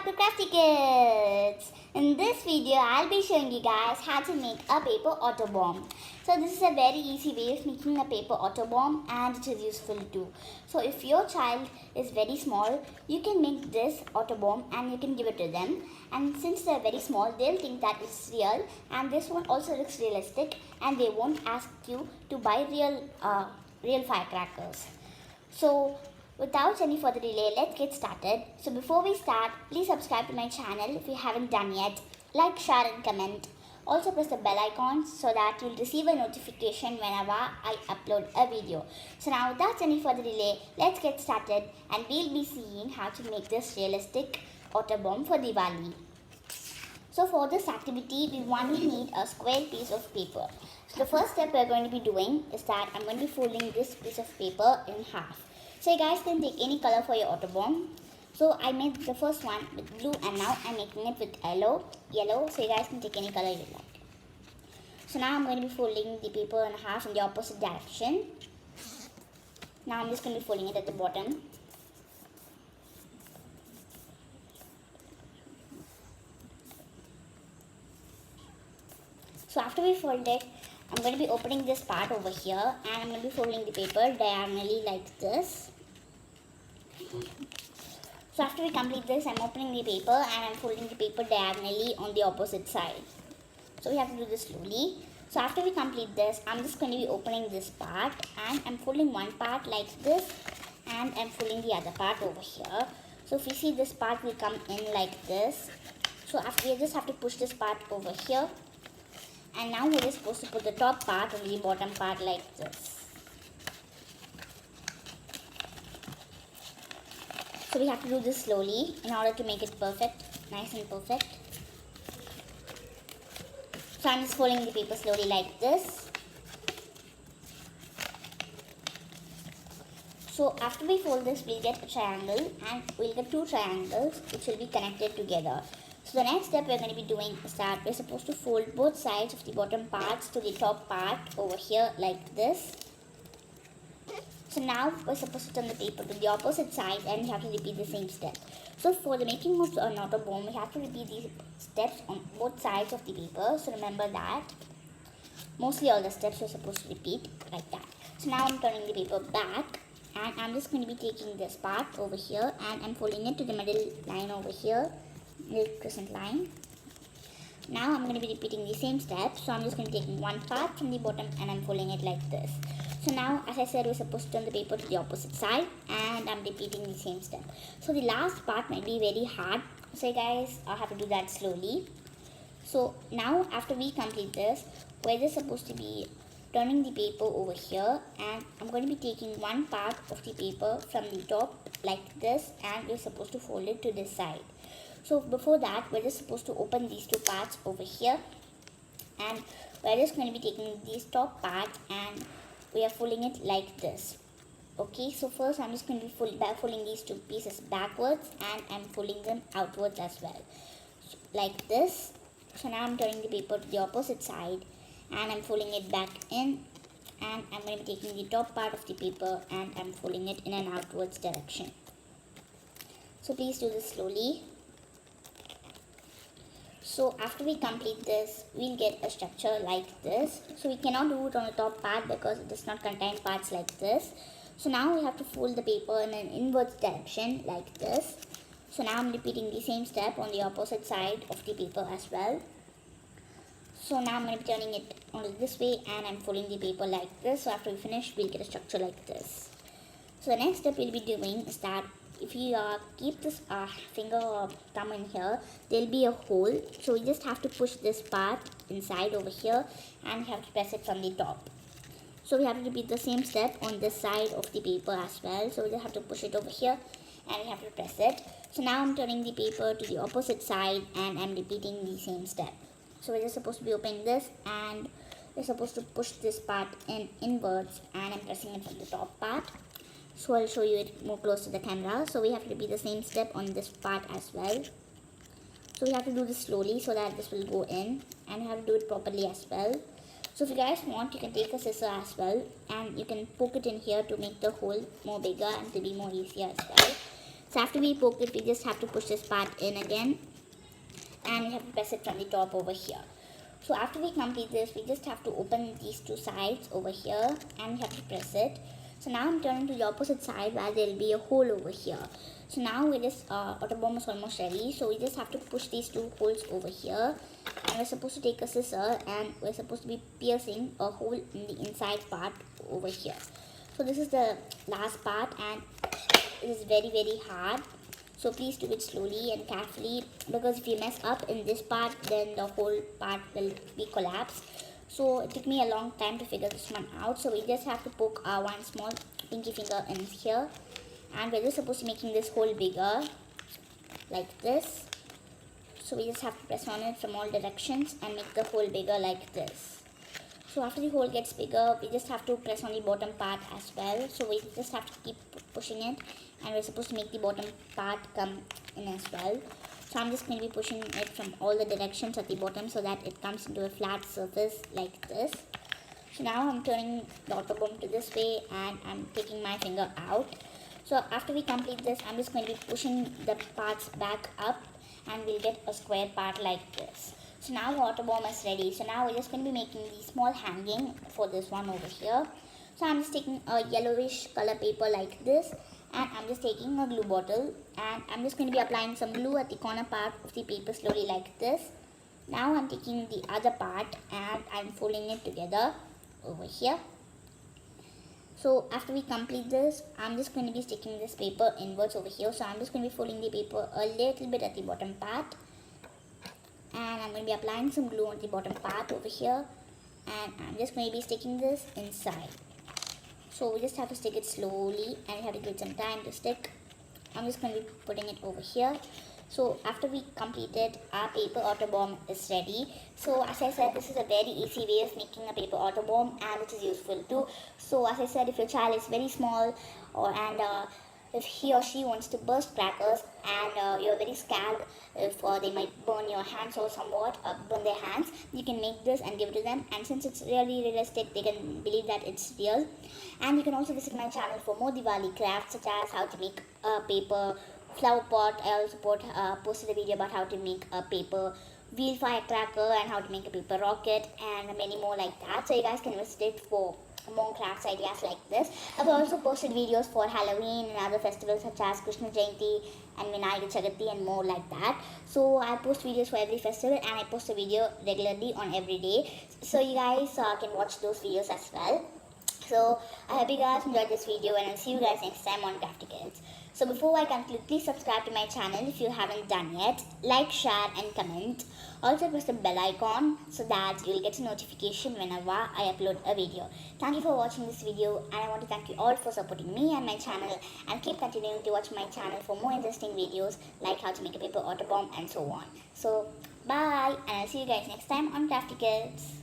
to Crafty Kids! In this video, I'll be showing you guys how to make a paper auto bomb. So this is a very easy way of making a paper auto bomb and it is useful too. So if your child is very small, you can make this auto bomb and you can give it to them. And since they're very small, they'll think that it's real, and this one also looks realistic, and they won't ask you to buy real firecrackers. So without any further delay, let's get started. So before we start, please subscribe to my channel if you haven't done yet. Like, share and comment. Also press the bell icon so that you'll receive a notification whenever I upload a video. So now without any further delay, let's get started and we'll be seeing how to make this realistic auto bomb for Diwali. So for this activity, we only need a square piece of paper. So the first step we're going to be doing is that I'm going to be folding this piece of paper in half. So you guys can take any color for your auto bomb. So I made the first one with blue and now I'm making it with yellow. So you guys can take any color you like. So now I'm going to be folding the paper in half in the opposite direction. Now I'm just going to be folding it at the bottom. So after we fold it, I'm going to be opening this part over here and I'm going to be folding the paper diagonally like this. So after we complete this, I'm opening the paper and I'm folding the paper diagonally on the opposite side. So we have to do this slowly. So after we complete this, I'm just going to be opening this part and I'm folding one part like this and I'm folding the other part over here. So if you see, this part will come in like this. So after, we just have to push this part over here. And now we're just supposed to put the top part on the bottom part like this. So we have to do this slowly in order to make it perfect, nice and perfect. So I'm just folding the paper slowly like this. So after we fold this, we'll get a triangle and we'll get two triangles which will be connected together. So the next step we're going to be doing is that we're supposed to fold both sides of the bottom parts to the top part over here like this. So now we're supposed to turn the paper to the opposite side and we have to repeat the same step. So for the making of an auto bomb, we have to repeat these steps on both sides of the paper. So remember that. Mostly all the steps we're supposed to repeat like that. So now I'm turning the paper back and I'm just going to be taking this part over here and I'm folding it to the middle line over here. Middle crescent line. Now I'm going to be repeating the same step. So I'm just going to be taking one part from the bottom and I'm folding it like this. So now, as I said, we're supposed to turn the paper to the opposite side and I'm repeating the same step. So the last part might be very hard. So you guys, I have to do that slowly. So now after we complete this, we're just supposed to be turning the paper over here and I'm going to be taking one part of the paper from the top like this and we're supposed to fold it to this side. So before that, we're just supposed to open these two parts over here and we're just going to be taking these top parts and we are folding it like this. Okay, so first I'm just going to be folding these two pieces backwards and I'm folding them outwards as well. So, like this. So now I'm turning the paper to the opposite side and I'm folding it back in and I'm going to be taking the top part of the paper and I'm folding it in an outwards direction. So please do this slowly. So after we complete this, we'll get a structure like this. So we cannot do it on the top part because it does not contain parts like this. So now we have to fold the paper in an inwards direction like this. So now I'm repeating the same step on the opposite side of the paper as well. So now I'm going to be turning it only this way and I'm folding the paper like this. So after we finish, we'll get a structure like this. So the next step we'll be doing is that if you keep this finger or thumb in here, there'll be a hole. So we just have to push this part inside over here and we have to press it from the top. So we have to repeat the same step on this side of the paper as well. So we just have to push it over here and we have to press it. So now I'm turning the paper to the opposite side and I'm repeating the same step. So we're just supposed to be opening this and we're supposed to push this part inwards and I'm pressing it from the top part. So I'll show you it more close to the camera. So we have to repeat the same step on this part as well. So we have to do this slowly so that this will go in and you have to do it properly as well. So if you guys want, you can take a scissor as well and you can poke it in here to make the hole more bigger and to be more easier as well. So after we poke it, we just have to push this part in again, and we have to press it from the top over here. So after we complete this, we just have to open these two sides over here, and we have to press it. So now I'm turning to the opposite side where there will be a hole over here. So now with this Auto Bomb is almost ready. So we just have to push these two holes over here, and we're supposed to take a scissor and we're supposed to be piercing a hole in the inside part over here. So this is the last part, and it is very hard. So please do it slowly and carefully, because if you mess up in this part, then the whole part will be collapsed. So it took me a long time to figure this one out. So we just have to poke our one small pinky finger in here, and we're just supposed to making this hole bigger like this. So we just have to press on it from all directions and make the hole bigger like this. So after the hole gets bigger, we just have to press on the bottom part as well. So we just have to keep pushing it, and we're supposed to make the bottom part come in as well. So I'm just going to be pushing it from all the directions at the bottom so that it comes into a flat surface like this. So now I'm turning the Auto Bomb to this way, and I'm taking my finger out. So after we complete this, I'm just going to be pushing the parts back up, and we'll get a square part like this. So now the Auto Bomb is ready. So now we're just going to be making the small hanging for this one over here. So I'm just taking a yellowish color paper like this, and I'm just taking a glue bottle, and I'm just going to be applying some glue at the corner part of the paper slowly like this. Now I'm taking the other part and I'm folding it together over here. So after we complete this, I'm just going to be sticking this paper inwards over here. So I'm just going to be folding the paper a little bit at the bottom part, and I'm going to be applying some glue on the bottom part over here, and I'm just going to be sticking this inside. So we just have to stick it slowly, and we have to give it some time to stick. I'm just going to be putting it over here. So after we completed, our paper Auto Bomb is ready. So as I said, this is a very easy way of making a paper Auto Bomb, and it is useful too. So as I said, if your child is very small, if he or she wants to burst crackers, and you're very scared if they might burn your hands or somewhat, burn their hands, you can make this and give it to them. And since it's really realistic, they can believe that it's real. And you can also visit my channel for more Diwali crafts, such as how to make a paper flower pot. I also posted a video about how to make a paper wheel firecracker and how to make a paper rocket, and many more like that. So you guys can visit it for more crafts ideas like this. I've also posted videos for Halloween and other festivals such as Krishna Jayanti and Vinayaka Chaturthi and more like that. So I post videos for every festival, and I post a video regularly on every day. So you guys can watch those videos as well. So I hope you guys enjoyed this video, and I'll see you guys next time on Crafty Kids. So before I conclude, please subscribe to my channel if you haven't done yet. Like, share and comment. Also press the bell icon so that you'll get a notification whenever I upload a video. Thank you for watching this video, and I want to thank you all for supporting me and my channel, and keep continuing to watch my channel for more interesting videos like how to make a paper Auto Bomb and so on. So bye, and I'll see you guys next time on Crafty Kids.